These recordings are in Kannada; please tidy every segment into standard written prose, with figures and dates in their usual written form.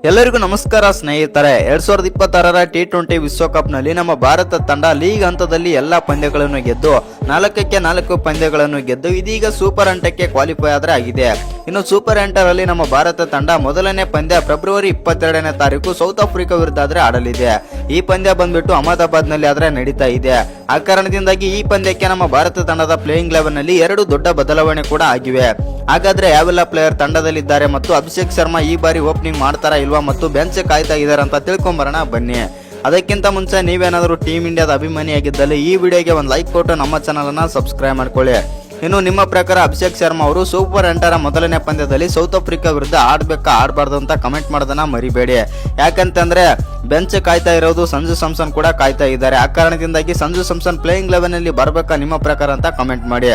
ಎಲ್ಲರಿಗೂ ನಮಸ್ಕಾರ ಸ್ನೇಹಿತರೆ. 2026ರ T20 ವಿಶ್ವಕಪ್ನಲ್ಲಿ ನಮ್ಮ ಭಾರತ ತಂಡ ಲೀಗ್ ಹಂತದಲ್ಲಿ ಎಲ್ಲಾ ಪಂದ್ಯಗಳನ್ನು ಗೆದ್ದು 4-4 ಪಂದ್ಯಗಳನ್ನು ಗೆದ್ದು ಇದೀಗ ಸೂಪರ್ 8ಕ್ಕೆ ಕ್ವಾಲಿಫೈ ಆಗಿದೆ. ಇನ್ನು ಸೂಪರ್ 8ರಲ್ಲಿ ನಮ್ಮ ಭಾರತ ತಂಡ ಮೊದಲನೇ ಪಂದ್ಯ ಫೆಬ್ರವರಿ 22ನೇ ತಾರೀಕು ಸೌತ್ ಆಫ್ರಿಕಾ ವಿರುದ್ಧ ಆಡಲಿದೆ. ಈ ಪಂದ್ಯ ಬಂದ್ಬಿಟ್ಟು ಅಹಮದಾಬಾದ್ ನಲ್ಲಿ ನಡೀತಾ ಇದೆ. ಆ ಕಾರಣದಿಂದಾಗಿ ಈ ಪಂದ್ಯಕ್ಕೆ ನಮ್ಮ ಭಾರತ ತಂಡದ ಪ್ಲೇಯಿಂಗ್ 11 ನಲ್ಲಿ 2 ದೊಡ್ಡ ಬದಲಾವಣೆ ಕೂಡ ಆಗಿವೆ. ಹಾಗಾದ್ರೆ ಯಾವೆಲ್ಲ ಪ್ಲೇಯರ್ ತಂಡದಲ್ಲಿದ್ದಾರೆ ಮತ್ತು ಅಭಿಷೇಕ್ ಶರ್ಮಾ ಈ ಬಾರಿ ಓಪನಿಂಗ್ ಮಾಡ್ತಾರಾ ಇಲ್ವಾ ಮತ್ತು ಬೆಂಚ್ ಕಾಯ್ತಾ ಇದ್ದಾರೆ ಅಂತ ತಿಳ್ಕೊಂಬರೋಣ ಬನ್ನಿ. ಅದಕ್ಕಿಂತ ಮುಂಚೆ ನೀವೇನಾದರೂ ಟೀಮ್ ಇಂಡಿಯಾದ ಅಭಿಮಾನಿಯಾಗಿದ್ದಲ್ಲಿ ಈ ವಿಡಿಯೋಗೆ ಒಂದು ಲೈಕ್ ಕೊಟ್ಟು ನಮ್ಮ ಚಾನಲ್ ಅನ್ನ ಸಬ್ಸ್ಕ್ರೈಬ್ ಮಾಡ್ಕೊಳ್ಳಿ. ಇನ್ನು ನಿಮ್ಮ ಪ್ರಕಾರ ಅಭಿಷೇಕ್ ಶರ್ಮಾ ಅವರು ಸೂಪರ್ 8ರ ಮೊದಲನೇ ಪಂದ್ಯದಲ್ಲಿ ಸೌತ್ ಆಫ್ರಿಕಾ ವಿರುದ್ಧ ಆಡ್ಬೇಕಾ ಆಡಬಾರ್ದು ಅಂತ ಕಮೆಂಟ್ ಮಾಡೋದನ್ನ ಮರಿಬೇಡಿ. ಯಾಕಂತಂದ್ರೆ ಬೆಂಚ್ ಕಾಯ್ತಾ ಇರೋದು ಸಂಜು ಸ್ಯಾಮ್ಸನ್ ಕೂಡ ಕಾಯ್ತಾ ಇದ್ದಾರೆ. ಆ ಕಾರಣದಿಂದಾಗಿ ಸಂಜು ಸ್ಯಾಮ್ಸನ್ ಪ್ಲೇಯಿಂಗ್ 11 ನಲ್ಲಿ ಬರಬೇಕಾ ನಿಮ್ಮ ಪ್ರಕಾರ ಅಂತ ಕಮೆಂಟ್ ಮಾಡಿ.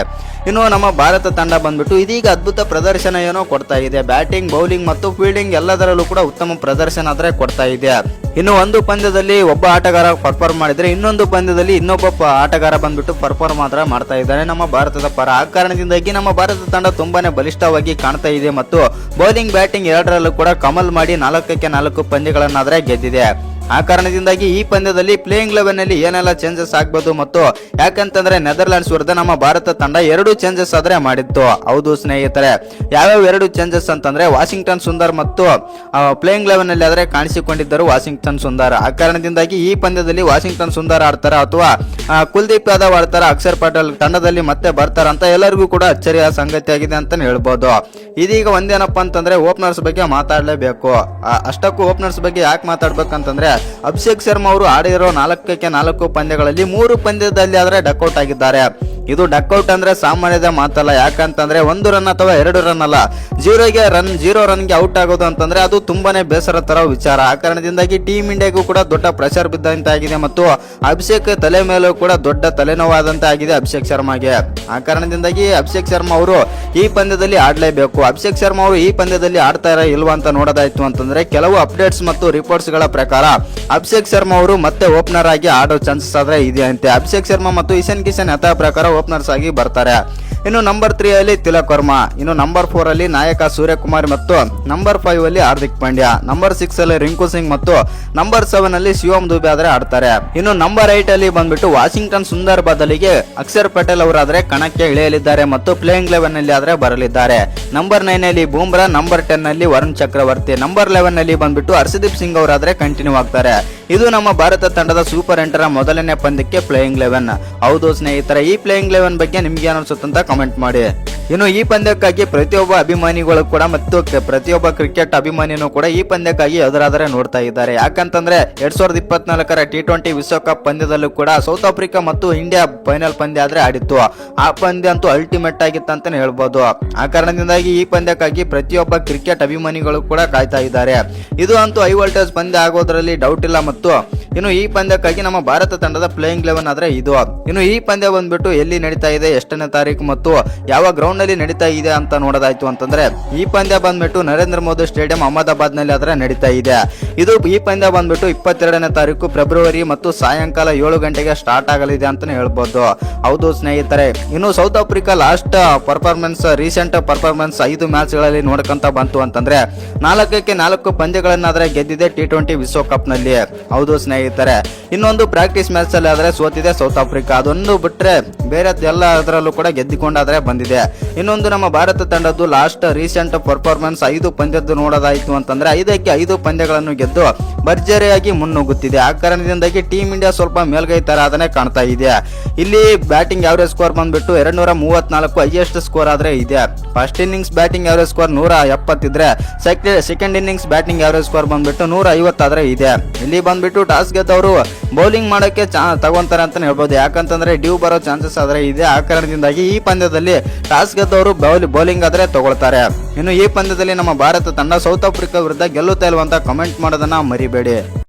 ಇನ್ನು ನಮ್ಮ ಭಾರತ ತಂಡ ಬಂದ್ಬಿಟ್ಟು ಇದೀಗ ಅದ್ಭುತ ಪ್ರದರ್ಶನ ಏನೋ ಕೊಡ್ತಾ ಇದೆ. ಬ್ಯಾಟಿಂಗ್, ಬೌಲಿಂಗ್ ಮತ್ತು ಫೀಲ್ಡಿಂಗ್ ಎಲ್ಲದರಲ್ಲೂ ಕೂಡ ಉತ್ತಮ ಪ್ರದರ್ಶನ ಆದ್ರೆ ಕೊಡ್ತಾ ಇದೆ. ಇನ್ನು ಒಂದು ಪಂದ್ಯದಲ್ಲಿ ಒಬ್ಬ ಆಟಗಾರ ಪರ್ಫಾರ್ಮ್ ಮಾಡಿದ್ರೆ ಇನ್ನೊಂದು ಪಂದ್ಯದಲ್ಲಿ ಇನ್ನೊಬ್ಬ ಆಟಗಾರ ಬಂದ್ಬಿಟ್ಟು ಪರ್ಫಾರ್ಮ್ ಮಾತ್ರ ಮಾಡ್ತಾ ಇದ್ದಾರೆ ನಮ್ಮ ಭಾರತದ ಪರ. ಆ ಕಾರಣದಿಂದಾಗಿ ನಮ್ಮ ಭಾರತ ತಂಡ ತುಂಬಾನೇ ಬಲಿಷ್ಠವಾಗಿ ಕಾಣ್ತಾ ಇದೆ ಮತ್ತು ಬೌಲಿಂಗ್, ಬ್ಯಾಟಿಂಗ್ ಎರಡರಲ್ಲೂ ಕೂಡ ಕಮಲ್ ಮಾಡಿ 4-4 ಪಂದ್ಯಗಳನ್ನಾದ್ರೆ ಗೆದ್ದಿದೆ. ಆ ಕಾರಣದಿಂದಾಗಿ ಈ ಪಂದ್ಯದಲ್ಲಿ ಪ್ಲೇಯಿಂಗ್ 11 ನಲ್ಲಿ ಏನೆಲ್ಲ ಚೇಂಜಸ್ ಆಗ್ಬೋದು ಮತ್ತು ಯಾಕಂತಂದ್ರೆ ನೆದರ್ಲ್ಯಾಂಡ್ಸ್ ವಿರುದ್ಧ ನಮ್ಮ ಭಾರತ ತಂಡ 2 ಚೇಂಜಸ್ ಆದ್ರೆ ಮಾಡಿತ್ತು. ಹೌದು ಸ್ನೇಹಿತರೆ, ಯಾವ್ಯಾವ 2 ಚೇಂಜಸ್ ಅಂತಂದ್ರೆ ವಾಷಿಂಗ್ಟನ್ ಸುಂದರ್ ಮತ್ತು ಪ್ಲೇಯಿಂಗ್ 11 ನಲ್ಲಿ ಆದ್ರೆ ಕಾಣಿಸಿಕೊಂಡಿದ್ದರು ವಾಷಿಂಗ್ಟನ್ ಸುಂದರ್. ಆ ಕಾರಣದಿಂದಾಗಿ ಈ ಪಂದ್ಯದಲ್ಲಿ ವಾಷಿಂಗ್ಟನ್ ಸುಂದರ್ ಆಡ್ತಾರ ಅಥವಾ ಕುಲ್ದೀಪ್ ಯಾದವ್ ಆಡ್ತಾರ, ಅಕ್ಷರ್ ಪಟೇಲ್ ತಂಡದಲ್ಲಿ ಮತ್ತೆ ಬರ್ತಾರ ಅಂತ ಎಲ್ಲರಿಗೂ ಕೂಡ ಅಚ್ಚರಿಯ ಸಂಗತಿ ಆಗಿದೆ ಅಂತ ಹೇಳ್ಬೋದು. ಇದೀಗ ಒಂದೇನಪ್ಪ ಅಂತಂದ್ರೆ ಓಪನರ್ಸ್ ಬಗ್ಗೆ ಮಾತಾಡಲೇಬೇಕು. ಅಷ್ಟಕ್ಕೂ ಓಪನರ್ಸ್ ಬಗ್ಗೆ ಯಾಕೆ ಮಾತಾಡ್ಬೇಕಂತಂದ್ರೆ ಅಭಿಷೇಕ್ ಶರ್ಮಾ ಅವರು ಆಡಿರೋ 4-4 ಪಂದ್ಯಗಳಲ್ಲಿ 3 ಪಂದ್ಯದಲ್ಲಿ ಆದ್ರೆ ಡಕ್ಔಟ್ ಆಗಿದ್ದಾರೆ. ಇದು ಡಕ್ಔಟ್ ಅಂದ್ರೆ ಸಾಮಾನ್ಯದ ಮಾತಲ್ಲ. ಯಾಕಂತಂದ್ರೆ 1 ರನ್ ಅಥವಾ 2 ರನ್ ಅಲ್ಲ, 0 ರನ್ಗೆ ಔಟ್ ಆಗೋದು ಅಂತಂದ್ರೆ ಅದು ತುಂಬಾನೇ ಬೇಸರ ತರ ವಿಚಾರ. ಆ ಕಾರಣದಿಂದಾಗಿ ಟೀಮ್ ಇಂಡಿಯಾಗೂ ಕೂಡ ದೊಡ್ಡ ಪ್ರೆಷರ್ ಬಿದ್ದಂತಾಗಿದೆ ಮತ್ತು ಅಭಿಷೇಕ್ ತಲೆ ಮೇಲೂ ಕೂಡ ದೊಡ್ಡ ತಲೆನೋವಾದಂತೆ ಆಗಿದೆ ಅಭಿಷೇಕ್ ಶರ್ಮಾಗೆ. ಆ ಕಾರಣದಿಂದಾಗಿ ಅಭಿಷೇಕ್ ಶರ್ಮಾ ಅವರು ಈ ಪಂದ್ಯದಲ್ಲಿ ಆಡಲೇಬೇಕು. ಅಭಿಷೇಕ್ ಶರ್ಮಾ ಅವರು ಈ ಪಂದ್ಯದಲ್ಲಿ ಆಡ್ತಾರ ಇಲ್ವಾ ಅಂತ ನೋಡೋದಾಯ್ತು ಅಂತಂದ್ರೆ ಕೆಲವು ಅಪ್ಡೇಟ್ಸ್ ಮತ್ತು ರಿಪೋರ್ಟ್ಸ್ ಗಳ ಪ್ರಕಾರ ಅಭಿಷೇಕ್ ಶರ್ಮಾ ಅವರು ಮತ್ತೆ ಓಪನರ್ ಆಗಿ ಆಡೋ ಚಾನ್ಸಸ್ ಆದ್ರೆ ಇದೆ ಅಂತೆ. ಅಭಿಷೇಕ್ ಶರ್ಮಾ ಮತ್ತು ಇಶಾನ್ ಕಿಶನ್ ಯಥಾ ಪ್ರಕಾರ ಓಪನರ್ಸ್ ಆಗಿ ಬರ್ತಾರೆ. ಇನ್ನು ನಂಬರ್ 3 ಅಲ್ಲಿ ತಿಲಕ್ ವರ್ಮಾ, ಇನ್ನು ನಂಬರ್ 4 ಅಲ್ಲಿ ನಾಯಕ ಸೂರ್ಯಕುಮಾರ್ ಮತ್ತು ನಂಬರ್ 5 ಅಲ್ಲಿ ಹಾರ್ದಿಕ್ ಪಾಂಡ್ಯ, ನಂಬರ್ 6 ಅಲ್ಲಿ ರಿಂಕು ಸಿಂಗ್ ಮತ್ತು ನಂಬರ್ 7 ಅಲ್ಲಿ ಶಿವಮ್ ದುಬೆ ಆದ್ರೆ ಆಡ್ತಾರೆ. ಇನ್ನು ನಂಬರ್ 8 ಅಲ್ಲಿ ಬಂದ್ಬಿಟ್ಟು ವಾಷಿಂಗ್ಟನ್ ಸುಂದರ್ ಬದಲಿಗೆ ಅಕ್ಷರ್ ಪಟೇಲ್ ಅವರಾದ್ರೆ ಕಣಕ್ಕೆ ಇಳಿಯಲಿದ್ದಾರೆ ಮತ್ತು ಪ್ಲೇಯಿಂಗ್ 11 ನಲ್ಲಿ ಆದ್ರೆ ಬರಲಿದ್ದಾರೆ. ನಂಬರ್ 9 ಅಲ್ಲಿ ಬೂಮ್ರಾ, ನಂಬರ್ 10 ಅಲ್ಲಿ ವರುಣ್ ಚಕ್ರವರ್ತಿ, ನಂಬರ್ 11 ಅಲ್ಲಿ ಬಂದ್ಬಿಟ್ಟು ಹರ್ಷದೀಪ್ ಸಿಂಗ್ ಅವರಾದ್ರೆ ಕಂಟಿನ್ಯೂ ಆಗ್ತಾರೆ. ಇದು ನಮ್ಮ ಭಾರತ ತಂಡದ ಸೂಪರ್ 8ರ ಮೊದಲನೇ ಪಂದ್ಯಕ್ಕೆ ಪ್ಲೇಯಿಂಗ್ 11. ಹೌದು ಸ್ನೇಹಿತರೆ, ಈ ಪ್ಲೇಯಿಂಗ್ 11 ಬಗ್ಗೆ ನಿಮ್ಗೆ ಅನಿಸುತ್ತಂತ ಕಮೆಂಟ್ ಮಾಡಿ. ಇನ್ನು ಈ ಪಂದ್ಯಕ್ಕಾಗಿ ಪ್ರತಿಯೊಬ್ಬ ಅಭಿಮಾನಿಗಳು ಕೂಡ ಮತ್ತು ಪ್ರತಿಯೊಬ್ಬ ಕ್ರಿಕೆಟ್ ಅಭಿಮಾನಿನೂ ಕೂಡ ಈ ಪಂದ್ಯಕ್ಕಾಗಿ ಎದುರಾದರೆ ನೋಡ್ತಾ ಇದ್ದಾರೆ. ಯಾಕಂತಂದ್ರೆ 2024ರ T20 ವಿಶ್ವಕಪ್ ಪಂದ್ಯದಲ್ಲೂ ಕೂಡ ಸೌತ್ ಆಫ್ರಿಕಾ ಮತ್ತು ಇಂಡಿಯಾ ಫೈನಲ್ ಪಂದ್ಯ ಆದ್ರೆ ಆಡಿತ್ತು. ಆ ಪಂದ್ಯ ಅಂತೂ ಅಲ್ಟಿಮೇಟ್ ಆಗಿತ್ತು ಅಂತಾನೆ ಹೇಳ್ಬೋದು. ಆ ಕಾರಣದಿಂದಾಗಿ ಈ ಪಂದ್ಯಕ್ಕಾಗಿ ಪ್ರತಿಯೊಬ್ಬ ಕ್ರಿಕೆಟ್ ಅಭಿಮಾನಿಗಳು ಕೂಡ ಕಾಯ್ತಾ ಇದ್ದಾರೆ. ಇದು ಅಂತೂ ಹೈ ವೋಲ್ಟೇಜ್ ಪಂದ್ಯ ಆಗೋದ್ರಲ್ಲಿ ಡೌಟ್ ಇಲ್ಲ. ಮತ್ತು ಇನ್ನು ಈ ಪಂದ್ಯಕ್ಕಾಗಿ ನಮ್ಮ ಭಾರತ ತಂಡದ ಪ್ಲೇಯಿಂಗ್ 11 ಆದ್ರೆ ಇದು. ಇನ್ನು ಈ ಪಂದ್ಯ ಬಂದ್ಬಿಟ್ಟು ಎಲ್ಲಿ ನಡೀತಾ ಇದೆ, ಎಷ್ಟನೇ ತಾರೀಕು ಮತ್ತು ಯಾವ ಗ್ರೌಂಡ್ ನಲ್ಲಿ ನಡೀತಾ ಇದೆ ಅಂತ ನೋಡೋದಾಯ್ತು ಅಂತಂದ್ರೆ ಈ ಪಂದ್ಯ ಬಂದ್ಬಿಟ್ಟು ನರೇಂದ್ರ ಮೋದಿ ಸ್ಟೇಡಿಯಂ ಅಹಮದಾಬಾದ್ ನಲ್ಲಿ ಆದ್ರೆ ನಡೀತಾ ಇದೆ. ಈ ಪಂದ್ಯ ಬಂದ್ಬಿಟ್ಟು 22ನೇ ತಾರೀಕು ಫೆಬ್ರವರಿ ಮತ್ತು ಸಾಯಂಕಾಲ 7 ಗಂಟೆಗೆ ಸ್ಟಾರ್ಟ್ ಆಗಲಿದೆ ಅಂತಾನೆ ಹೇಳ್ಬೋದು. ಹೌದು ಸ್ನೇಹಿತರೆ, ಇನ್ನು south Africa last performance, recent performance 5 match ಗಳಲ್ಲಿ ನೋಡ್ಕೊಂತ ಬಂತು ಅಂತಂದ್ರೆ 4-4 ಪಂದ್ಯಗಳನ್ನಾದ್ರೆ ಗೆದ್ದಿದೆ T20 ವಿಶ್ವಕಪ್ ನಲ್ಲಿ. ಹೌದು ಸ್ನೇಹಿತರೆ, ಇನ್ನೊಂದು ಪ್ರಾಕ್ಟೀಸ್ ಮ್ಯಾಚ್ ಅಲ್ಲಿ ಆದ್ರೆ ಸೋತಿದೆ ಸೌತ್ ಆಫ್ರಿಕಾ. ಅದೊಂದು ಬಿಟ್ರೆ ಬೇರೆ ಎಲ್ಲ ಅದರಲ್ಲೂ ಕೂಡ ಗೆದ್ದಿಕೊಂಡಾದ್ರೆ ಬಂದಿದೆ. ಇನ್ನೊಂದು ನಮ್ಮ ಭಾರತ ತಂಡದ್ದು ಲಾಸ್ಟ್ ರೀಸೆಂಟ್ ಪರ್ಫಾರ್ಮೆನ್ಸ್ 5 ಪಂದ್ಯದ್ದು ನೋಡೋದಾಯ್ತು ಅಂತಂದ್ರೆ 5ಕ್ಕೆ 5 ಪಂದ್ಯಗಳನ್ನು ಗೆದ್ದು ಭರ್ಜರಿಯಾಗಿ ಮುನ್ನುಗ್ಗುತ್ತಿದೆ. ಆ ಕಾರಣದಿಂದಾಗಿ ಟೀಮ್ ಇಂಡಿಯಾ ಸ್ವಲ್ಪ ಮೇಲ್ಗೈ ತರ ಅದನ್ನೇ ಕಾಣ್ತಾ ಇದೆ. ಇಲ್ಲಿ ಬ್ಯಾಟಿಂಗ್ ಆವರೇಜ್ ಸ್ಕೋರ್ ಬಂದ್ಬಿಟ್ಟು 234 ಹೈಯೆಸ್ಟ್ ಸ್ಕೋರ್ ಆದ್ರೆ ಇದೆ. First innings batting average score 170 ಇದ್ರೆ second innings batting average score ಬಂದ್ಬಿಟ್ಟು 150 ಆದ್ರೆ ಇದೆ. ಇಲ್ಲಿ ಬಂದ್ಬಿಟ್ಟು ಟಾಸ್ ಗೆದ್ದವರು ಬೌಲಿಂಗ್ ಮಾಡೋಕೆ ತಗೊಂತಾರೆ ಅಂತಾನೆ ಹೇಳ್ಬೋದು. ಯಾಕಂತಂದ್ರೆ ಡ್ಯೂ ಬರೋ ಚಾನ್ಸಸ್ ಆದ್ರೆ ಇದೆ. ಆ ಕಾರಣದಿಂದಾಗಿ ಈ ಪಂದ್ಯದಲ್ಲಿ ಟಾಸ್ ಗೆದ್ದವರು ಬೌಲಿಂಗ್ ಆದ್ರೆ ತಗೊಳ್ತಾರೆ. ಇನ್ನು ಈ ಪಂದ್ಯದಲ್ಲಿ ನಮ್ಮ ಭಾರತ ತಂಡ ಸೌತ್ ಆಫ್ರಿಕಾ ವಿರುದ್ಧ ಗೆಲ್ಲುತ್ತಾ ಇಲ್ವಂತ ಕಮೆಂಟ್ ಮಾಡೋದನ್ನ ಮರಿಬೇಡಿ.